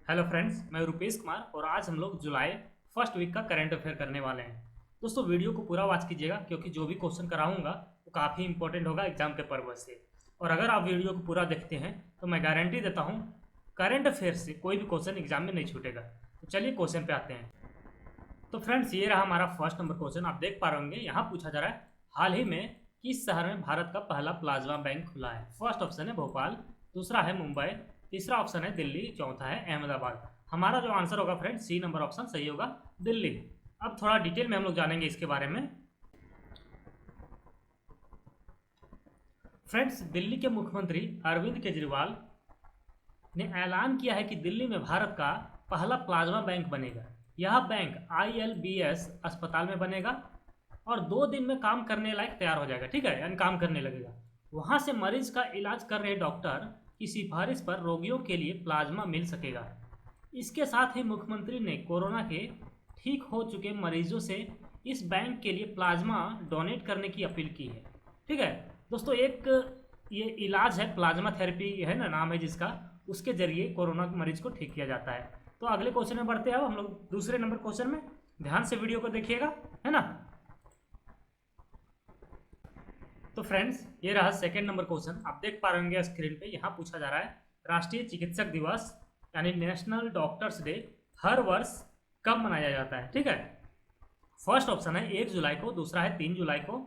Hello friends, मैं रुपेश कुमार और आज हम लोग जुलाई फर्स्ट वीक का करंट अफेयर करने वाले हैं। दोस्तों वीडियो को पूरा वॉच कीजिएगा क्योंकि जो भी क्वेश्चन कराऊंगा वो काफ़ी इंपॉर्टेंट होगा एग्जाम के पर्पज से। और अगर आप वीडियो को पूरा देखते हैं तो मैं गारंटी देता हूँ करंट अफेयर से कोई भी क्वेश्चन एग्जाम में नहीं छूटेगा। तो चलिए क्वेश्चन पे आते हैं। तो फ्रेंड्स ये रहा हमारा फर्स्ट नंबर क्वेश्चन। आप देख पा रहे होंगे यहाँ पूछा जा रहा है हाल ही में किस शहर में भारत का पहला प्लाज्मा बैंक खुला है। फर्स्ट ऑप्शन है भोपाल, दूसरा है मुंबई, तीसरा ऑप्शन है दिल्ली, चौथा है अहमदाबाद। हमारा जो आंसर होगा फ्रेंड सी नंबर ऑप्शन सही होगा, दिल्ली। अब थोड़ा डिटेल में हम लोग जानेंगे इसके बारे में। फ्रेंड्स दिल्ली के मुख्यमंत्री अरविंद केजरीवाल ने ऐलान किया है कि दिल्ली में भारत का पहला प्लाज्मा बैंक बनेगा। यह बैंक ILBS अस्पताल में बनेगा और 2 दिन में काम करने लायक तैयार हो जाएगा। ठीक है, यानी काम करने लगेगा। वहां से मरीज का इलाज कर रहे डॉक्टर की सिफारिश पर रोगियों के लिए प्लाज्मा मिल सकेगा। इसके साथ ही मुख्यमंत्री ने कोरोना के ठीक हो चुके मरीजों से इस बैंक के लिए प्लाज्मा डोनेट करने की अपील की है। ठीक है दोस्तों, एक ये इलाज है प्लाज्मा थेरेपी है ना, नाम है जिसका, उसके जरिए कोरोना मरीज को ठीक किया जाता है। तो अगले क्वेश्चन में बढ़ते हैं। अब हम लोग दूसरे नंबर क्वेश्चन में, ध्यान से वीडियो को देखिएगा, है ना। तो फ्रेंड्स ये रहा सेकंड नंबर क्वेश्चन। आप देख पा रहे होंगे स्क्रीन पे, यहाँ पूछा जा रहा है राष्ट्रीय चिकित्सक दिवस यानी नेशनल डॉक्टर्स डे हर वर्ष कब मनाया जाता है। ठीक है, फर्स्ट ऑप्शन है 1 जुलाई को, दूसरा है 3 जुलाई को,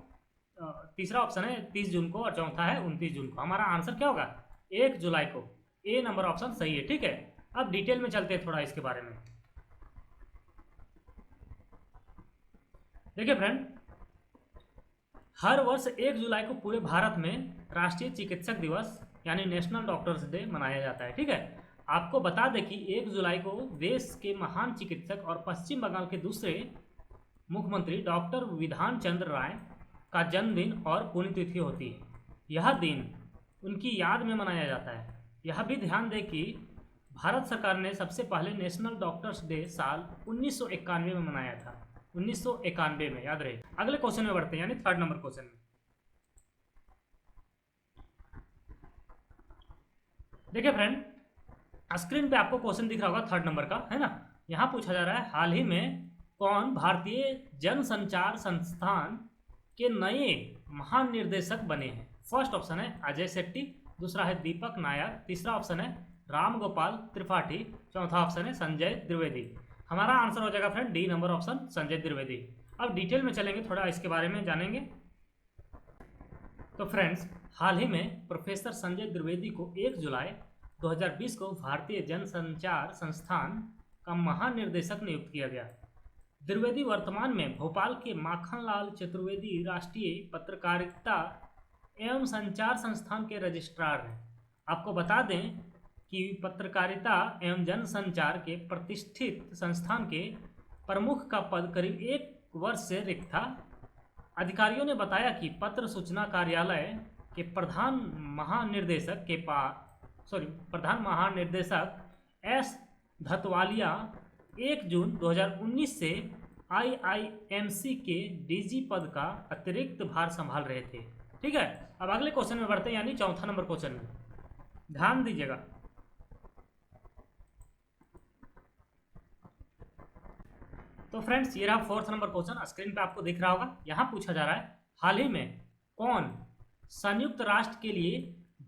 तीसरा ऑप्शन है 30 जून को और चौथा है 29 जून को। हमारा आंसर क्या होगा? 1 जुलाई को। ए नंबर ऑप्शन सही है। ठीक है, अब डिटेल में चलते हैं थोड़ा इसके बारे में। देखिए फ्रेंड, हर वर्ष 1 जुलाई को पूरे भारत में राष्ट्रीय चिकित्सक दिवस यानी नेशनल डॉक्टर्स डे मनाया जाता है। ठीक है, आपको बता दें कि 1 जुलाई को देश के महान चिकित्सक और पश्चिम बंगाल के दूसरे मुख्यमंत्री डॉक्टर विधान चंद्र राय का जन्मदिन और पुण्यतिथि होती है। यह दिन उनकी याद में मनाया जाता है। यह भी ध्यान दें कि भारत सरकार ने सबसे पहले नेशनल डॉक्टर्स डे साल 1991 में मनाया था। 1991 में, याद रहे। अगले क्वेश्चन में बढ़ते हैं, यानी थर्ड नंबर क्वेश्चन में। देखिए फ्रेंड, स्क्रीन पे आपको क्वेश्चन दिख रहा होगा थर्ड नंबर का, है ना। यहाँ पूछा जा रहा है हाल ही में कौन भारतीय जनसंचार संस्थान के नए महानिर्देशक बने हैं। फर्स्ट ऑप्शन है अजय शेट्टी, दूसरा है दीपक नायर, तीसरा ऑप्शन है राम गोपाल त्रिपाठी, चौथा ऑप्शन है संजय द्विवेदी। हमारा आंसर हो जाएगा friend D number option Sanjay Dwivedi. अब डिटेल में चलेंगे, थोड़ा इसके बारे में जानेंगे। तो फ्रेंड्स हाल ही में प्रोफेसर संजय द्विवेदी को 1 जुलाई 2020 को भारतीय जनसंचार संस्थान का महानिर्देशक नियुक्त किया गया। द्विवेदी वर्तमान में भोपाल के माखनलाल चतुर्वेदी राष्ट्रीय पत्रकारिता एवं संचार संस्थान के रजिस्ट्रार हैं। आपको बता दें कि पत्रकारिता एवं जनसंचार के प्रतिष्ठित संस्थान के प्रमुख का पद करीब 1 वर्ष से रिक्त था। अधिकारियों ने बताया कि पत्र सूचना कार्यालय के प्रधान महानिर्देशक एस धतवालिया 1 जून 2019 से IIMC के DG पद का अतिरिक्त भार संभाल रहे थे। ठीक है, अब अगले क्वेश्चन में बढ़ते हैं, यानी चौथा नंबर क्वेश्चन में। ध्यान दीजिएगा। तो फ्रेंड्स ये रहा फोर्थ नंबर क्वेश्चन, स्क्रीन पे आपको दिख रहा होगा। यहाँ पूछा जा रहा है हाल ही में कौन संयुक्त राष्ट्र के लिए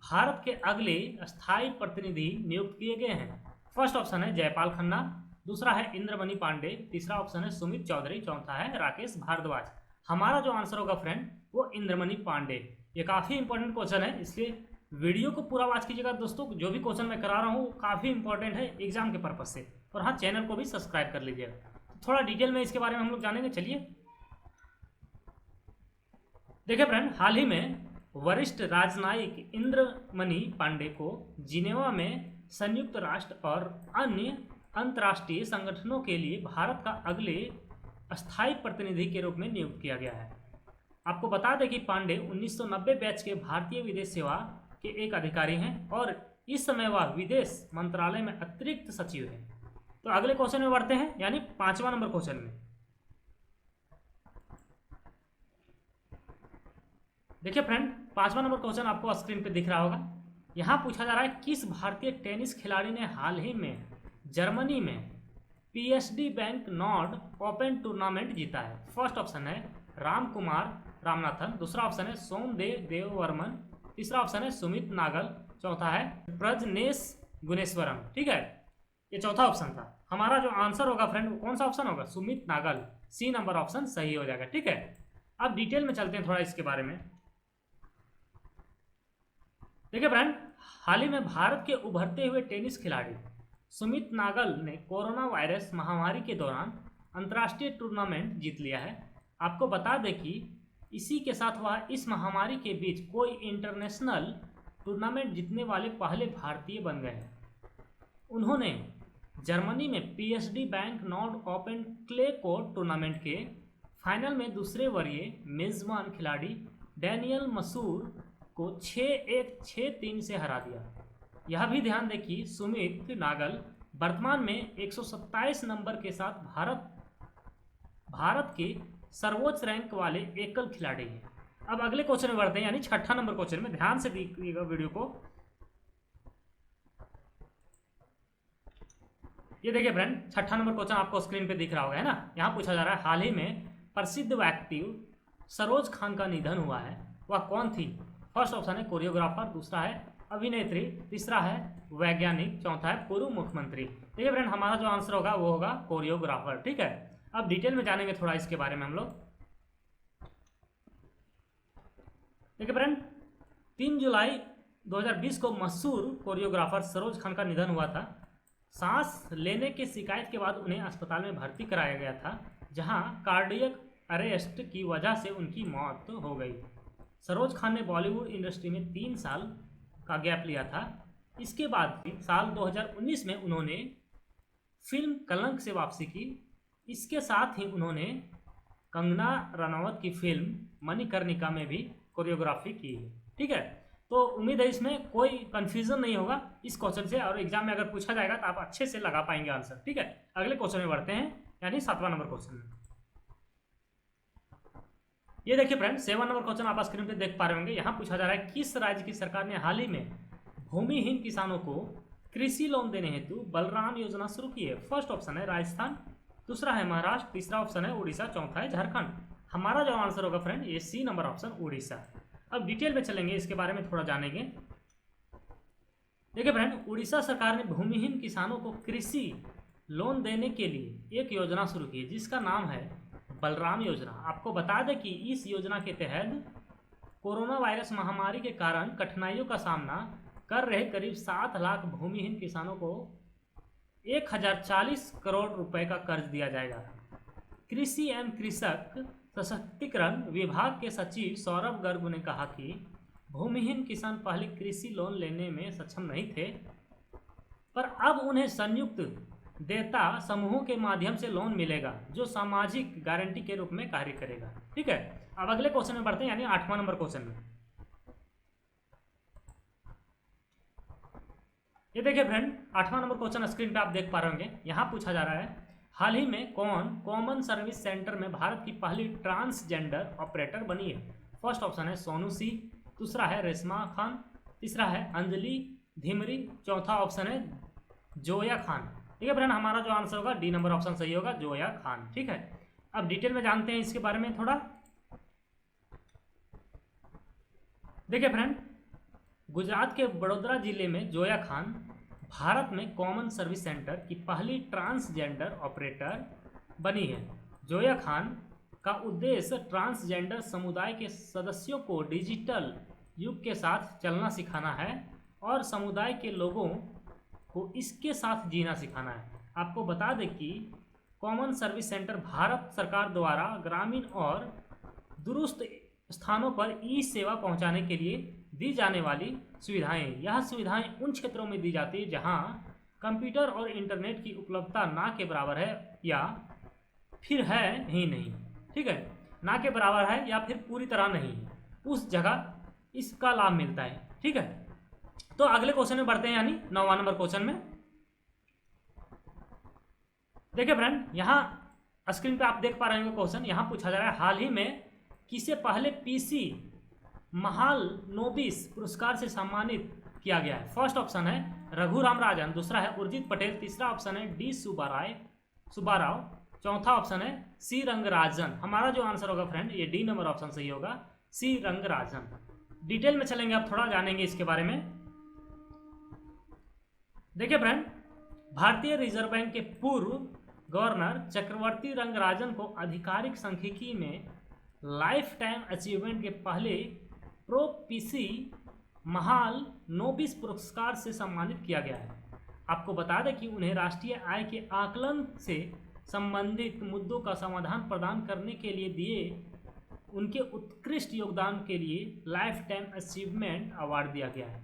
भारत के अगले स्थायी प्रतिनिधि नियुक्त किए गए हैं। फर्स्ट ऑप्शन है जयपाल खन्ना, दूसरा है इंद्रमणि पांडे, तीसरा ऑप्शन है सुमित चौधरी, चौथा है राकेश भारद्वाज। हमारा जो आंसर होगा फ्रेंड वो इंद्रमणि पांडे। ये काफ़ी इंपॉर्टेंट क्वेश्चन है, इसलिए वीडियो को पूरा वॉच कीजिएगा दोस्तों। जो भी क्वेश्चन मैं करा रहा हूँ वो काफ़ी इंपॉर्टेंट है एग्जाम के पर्पज से। और हाँ, चैनल को भी सब्सक्राइब कर लीजिएगा। थोड़ा डिटेल में इसके बारे में हम लोग जानेंगे। चलिए देखिए फ्रेंड, हाल ही में वरिष्ठ राजनयिक इंद्रमणि पांडे को जिनेवा में संयुक्त राष्ट्र और अन्य अंतर्राष्ट्रीय संगठनों के लिए भारत का अगले स्थायी प्रतिनिधि के रूप में नियुक्त किया गया है। आपको बता दें कि पांडे 1990 बैच के भारतीय विदेश सेवा के एक अधिकारी हैं और इस समय वह विदेश मंत्रालय में अतिरिक्त सचिव हैं। तो अगले क्वेश्चन में बढ़ते हैं, यानी 5वां नंबर क्वेश्चन में। देखिए फ्रेंड, 5वां नंबर क्वेश्चन आपको स्क्रीन पे दिख रहा होगा। यहाँ पूछा जा रहा है किस भारतीय टेनिस खिलाड़ी ने हाल ही में जर्मनी में PSD bank Nord open tournament जीता है? फर्स्ट ऑप्शन है राम कुमार रामनाथन, दूसरा ऑप्शन है सोमदेव देववर्मन, तीसरा ऑप्शन है सुमित नागल, चौथा है प्रजनेश गुणेश्वरम। ठीक है, ये चौथा ऑप्शन था। हमारा जो आंसर होगा फ्रेंड वो कौन सा ऑप्शन होगा? Sumit Nagal, C number option सही हो जाएगा। ठीक है, अब डिटेल में चलते हैं थोड़ा इसके बारे में। देखिए फ्रेंड, हाल ही में भारत के उभरते हुए टेनिस खिलाड़ी सुमित नागल ने कोरोना वायरस महामारी के दौरान अंतर्राष्ट्रीय टूर्नामेंट जीत लिया है। आपको बता दें कि इसी के साथ वह इस महामारी के बीच कोई इंटरनेशनल टूर्नामेंट जीतने वाले पहले भारतीय बन गए हैं। उन्होंने जर्मनी में PSD bank Nord open clay court tournament के फाइनल में दूसरे वरीय मेजबान खिलाड़ी डैनियल मसूर को 6-1, 6-3 से हरा दिया। यह भी ध्यान दें कि सुमित नागल वर्तमान में 127 नंबर के साथ भारत के सर्वोच्च रैंक वाले एकल खिलाड़ी हैं। अब अगले क्वेश्चन में बढ़ते हैं, यानी छठा नंबर क्वेश्चन में। ध्यान से देखिएगा वीडियो को। ये देखिए फ्रेंड, छठा नंबर क्वेश्चन आपको स्क्रीन पे दिख रहा होगा, है ना। यहाँ पूछा जा रहा है, हाल ही में प्रसिद्ध व्यक्ति सरोज खान का निधन हुआ है, वह कौन थी? फर्स्ट ऑप्शन है कोरियोग्राफर, दूसरा है अभिनेत्री, तीसरा है वैज्ञानिक, चौथा है पूर्व मुख्यमंत्री। देखिए फ्रेंड, हमारा जो आंसर होगा वो होगा कोरियोग्राफर। ठीक है, अब डिटेल में जानेंगे थोड़ा इसके बारे में हम लोग। देखिए फ्रेंड, 3 जुलाई 2020 को मशहूर कोरियोग्राफर सरोज खान का निधन हुआ था। सांस लेने की शिकायत के बाद उन्हें अस्पताल में भर्ती कराया गया था, जहां कार्डियक अरेस्ट की वजह से उनकी मौत हो गई। सरोज खान ने बॉलीवुड इंडस्ट्री में 3 साल का गैप लिया था। इसके बाद साल 2019 में उन्होंने फिल्म कलंक से वापसी की। इसके साथ ही उन्होंने कंगना रनावत की फिल्म मणिकर्णिका में भी कोरियोग्राफी की है। ठीक है, तो उम्मीद है इसमें कोई कंफ्यूजन नहीं होगा इस क्वेश्चन से, और एग्जाम में अगर पूछा जाएगा तो आप अच्छे से लगा पाएंगे आंसर। ठीक है, अगले क्वेश्चन में बढ़ते हैं, यानी 7वां नंबर क्वेश्चन में। ये देखिए फ्रेंड, 7 नंबर क्वेश्चन आप स्क्रीन पे देख पा रहे होंगे। यहाँ पूछा जा रहा है, किस राज्य की सरकार ने हाल ही में भूमिहीन किसानों को कृषि लोन देने हेतु बलराम योजना शुरू की है? फर्स्ट ऑप्शन है राजस्थान, दूसरा है महाराष्ट्र, तीसरा ऑप्शन है उड़ीसा, चौथा है झारखंड। हमारा जो आंसर होगा फ्रेंड ये सी नंबर ऑप्शन उड़ीसा। अब डिटेल में चलेंगे, इसके बारे में थोड़ा जानेंगे। देखिए फ्रेंड, उड़ीसा सरकार ने भूमिहीन किसानों को कृषि लोन देने के लिए एक योजना शुरू की है, जिसका नाम है बलराम योजना। आपको बता दें कि इस योजना के तहत कोरोना वायरस महामारी के कारण कठिनाइयों का सामना कर रहे करीब 7 लाख भूमिहीन किसानों को 1040 करोड़ रुपए का कर्ज दिया जाएगा। कृषि एवं कृषक सशक्तिकरण विभाग के सचिव सौरभ गर्ग ने कहा कि भूमिहीन किसान पहले कृषि लोन लेने में सक्षम नहीं थे, पर अब उन्हें संयुक्त देता समूहों के माध्यम से लोन मिलेगा, जो सामाजिक गारंटी के रूप में कार्य करेगा। ठीक है, अब अगले क्वेश्चन में बढ़ते हैं, यानी 8वां नंबर क्वेश्चन में। ये देखिए फ्रेंड, 8वां नंबर क्वेश्चन स्क्रीन पे आप देख पा रहे होंगे। यहाँ पूछा जा रहा है, हाल ही में कौन कॉमन सर्विस सेंटर में भारत की पहली ट्रांसजेंडर ऑपरेटर बनी है? फर्स्ट ऑप्शन है सोनू सी, दूसरा है रेशमा खान, तीसरा है अंजलि धीमरी, चौथा ऑप्शन है जोया खान। ठीक है फ्रेंड, हमारा जो आंसर होगा डी नंबर ऑप्शन सही होगा, जोया खान। ठीक है, अब डिटेल में जानते हैं इसके बारे में थोड़ा। देखिए फ्रेंड, गुजरात के बड़ोदरा जिले में जोया खान भारत में कॉमन सर्विस सेंटर की पहली ट्रांसजेंडर ऑपरेटर बनी है। जोया खान का उद्देश्य ट्रांसजेंडर समुदाय के सदस्यों को डिजिटल युग के साथ चलना सिखाना है और समुदाय के लोगों को इसके साथ जीना सिखाना है। आपको बता दें कि कॉमन सर्विस सेंटर भारत सरकार द्वारा ग्रामीण और दूरस्थ स्थानों पर ई सेवा पहुंचाने के लिए दी जाने वाली सुविधाएं। यह सुविधाएं उन क्षेत्रों में दी जाती है जहां कंप्यूटर और इंटरनेट की उपलब्धता ना के बराबर है या फिर है ही नहीं। ठीक है, ना के बराबर है या फिर पूरी तरह नहीं है, उस जगह इसका लाभ मिलता है। ठीक है, तो अगले क्वेश्चन में बढ़ते हैं, यानी 9वां नंबर क्वेश्चन में। देखिए फ्रेंड, यहाँ स्क्रीन पे आप देख पा रहे होंगे क्वेश्चन। यहाँ पूछा जा रहा है, हाल ही में किसे पहले पीसी महालनोबिस पुरस्कार से सम्मानित किया गया है? फर्स्ट ऑप्शन है रघुराम राजन, दूसरा है उर्जित पटेल, तीसरा ऑप्शन है डी सुब्बाराव, चौथा ऑप्शन है सी रंगराजन। हमारा जो आंसर होगा फ्रेंड ये डी नंबर ऑप्शन सही होगा, सी रंगराजन। डिटेल में चलेंगे, अब थोड़ा जानेंगे इसके बारे में। देखिए फ्रेंड, भारतीय रिजर्व बैंक के पूर्व गवर्नर चक्रवर्ती रंगराजन को आधिकारिक सांख्यिकी में लाइफ टाइम अचीवमेंट के पहले प्रोपिसी महाल नोबिस पुरस्कार से सम्मानित किया गया है। आपको बता दें कि उन्हें राष्ट्रीय आय के आकलन से संबंधित मुद्दों का समाधान प्रदान करने के लिए दिए उनके उत्कृष्ट योगदान के लिए लाइफ टाइम अचीवमेंट अवार्ड दिया गया है।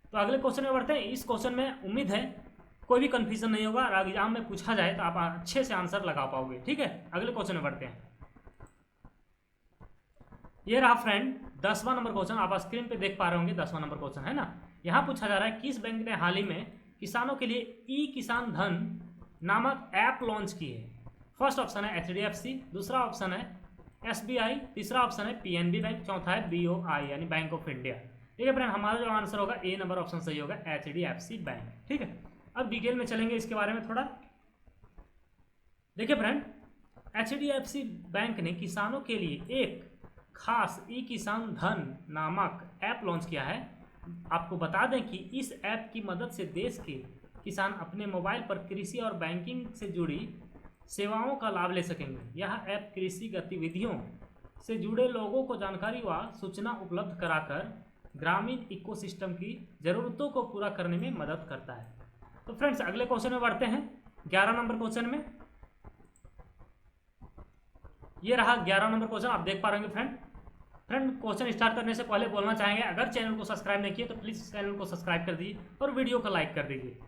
तो अगले क्वेश्चन में बढ़ते हैं। इस क्वेश्चन में उम्मीद है कोई भी कंफ्यूजन नहीं होगा और एग्जाम में पूछा जाए तो आप अच्छे से आंसर लगा पाओगे। ठीक है, अगले क्वेश्चन में बढ़ते हैं। ये रहा फ्रेंड 10वां नंबर क्वेश्चन, आप स्क्रीन पे देख पा रहे होंगे 10वां नंबर क्वेश्चन है ना। यहाँ पूछा जा रहा है किस बैंक ने हाल ही में किसानों के लिए ई किसान धन नामक ऐप लॉन्च की है? फर्स्ट ऑप्शन है HDFC, दूसरा ऑप्शन है SBI, तीसरा ऑप्शन है PNB बैंक, चौथा है BOI यानी बैंक ऑफ इंडिया। ठीक है फ्रेंड, हमारा जो आंसर होगा ए नंबर ऑप्शन सही होगा, HDFC बैंक। ठीक है, अब डिटेल में चलेंगे इसके बारे में थोड़ा। देखिए फ्रेंड, HDFC बैंक ने किसानों के लिए एक खास ई किसान धन नामक ऐप लॉन्च किया है। आपको बता दें कि इस ऐप की मदद से देश के किसान अपने मोबाइल पर कृषि और बैंकिंग से जुड़ी सेवाओं का लाभ ले सकेंगे। यह ऐप कृषि गतिविधियों से जुड़े लोगों को जानकारी व सूचना उपलब्ध कराकर ग्रामीण इकोसिस्टम की ज़रूरतों को पूरा करने में मदद करता है। तो फ्रेंड्स अगले क्वेश्चन में बढ़ते हैं। 11 नंबर क्वेश्चन में, ये रहा 11 नंबर क्वेश्चन, आप देख पा रहे होंगे फ्रेंड। क्वेश्चन स्टार्ट करने से पहले बोलना चाहेंगे अगर चैनल को सब्सक्राइब नहीं किए तो प्लीज़ चैनल को सब्सक्राइब कर दीजिए और वीडियो को लाइक कर दीजिए।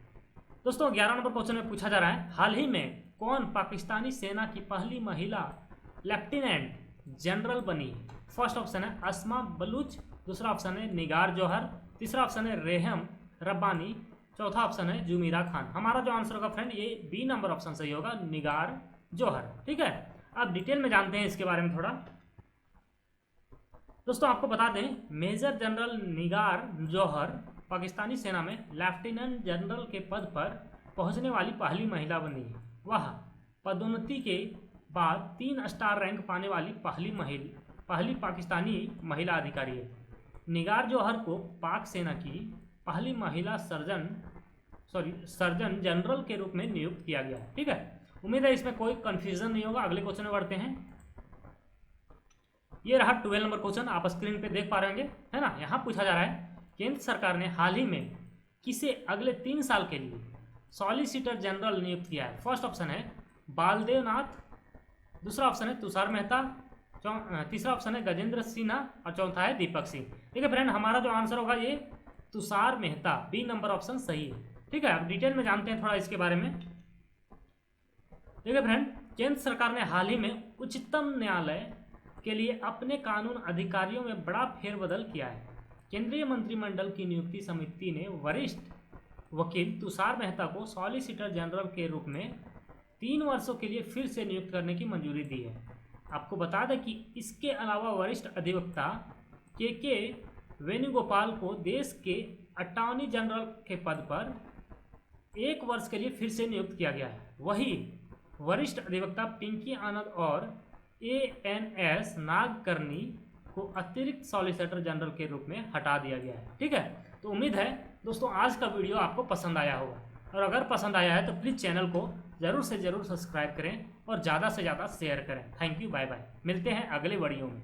दोस्तों 11 नंबर क्वेश्चन में पूछा जा रहा है हाल ही में कौन पाकिस्तानी सेना की पहली महिला लेफ्टिनेंट जनरल बनी? फर्स्ट ऑप्शन है अस्मा बलूच, दूसरा ऑप्शन है निगार जौहर, तीसरा ऑप्शन है रेहम रब्बानी, चौथा ऑप्शन है जुमीरा खान। हमारा जो आंसर होगा फ्रेंड ये बी नंबर ऑप्शन सही होगा, निगार जौहर। ठीक है, अब डिटेल में जानते हैं इसके बारे में थोड़ा। दोस्तों आपको बता दें मेजर जनरल निगार जौहर पाकिस्तानी सेना में लेफ्टिनेंट जनरल के पद पर पहुंचने वाली पहली महिला बनी है। वह पदोन्नति के बाद 3 स्टार रैंक पाने वाली पहली पाकिस्तानी महिला अधिकारी है। निगार जौहर को पाक सेना की पहली महिला सर्जन जनरल के रूप में नियुक्त किया गया है। ठीक है, उम्मीद है इसमें कोई कंफ्यूजन नहीं होगा। अगले क्वेश्चन में बढ़ते हैं। ये रहा 12 नंबर क्वेश्चन, आप स्क्रीन पे देख पा रहे होंगे है ना। यहाँ पूछा जा रहा है केंद्र सरकार ने हाल ही में किसे अगले 3 साल के लिए सॉलिसिटर जनरल नियुक्त किया है? फर्स्ट ऑप्शन है बालदेव नाथ, दूसरा ऑप्शन है तुषार मेहता, तीसरा ऑप्शन है गजेंद्र सिन्हा और चौथा है दीपक सिंह। ठीक है फ्रेंड, हमारा जो आंसर होगा ये Tushar Mehta, B number option सही है। ठीक है, अब डिटेल में जानते हैं थोड़ा इसके बारे में। देखिए फ्रेंड, केंद्र सरकार ने हाल ही में उच्चतम न्यायालय के लिए अपने कानून अधिकारियों में बड़ा फेरबदल किया है। केंद्रीय मंत्रिमंडल की नियुक्ति समिति ने वरिष्ठ वकील तुषार मेहता को सॉलिसिटर जनरल के रूप में 3 वर्षों के लिए फिर से नियुक्त करने की मंजूरी दी है। आपको बता दें कि इसके अलावा वरिष्ठ अधिवक्ता के वेणुगोपाल को देश के अटॉर्नी जनरल के पद पर 1 वर्ष के लिए फिर से नियुक्त किया गया है। वहीं वरिष्ठ अधिवक्ता पिंकी आनंद और ANS नागकर्णी को अतिरिक्त सॉलिसिटर जनरल के रूप में हटा दिया गया है। ठीक है, तो उम्मीद है दोस्तों आज का वीडियो आपको पसंद आया होगा, और अगर पसंद आया है तो प्लीज़ चैनल को ज़रूर से ज़रूर सब्सक्राइब करें और ज़्यादा से ज़्यादा शेयर करें। थैंक यू, बाय बाय, मिलते हैं अगले वीडियो में।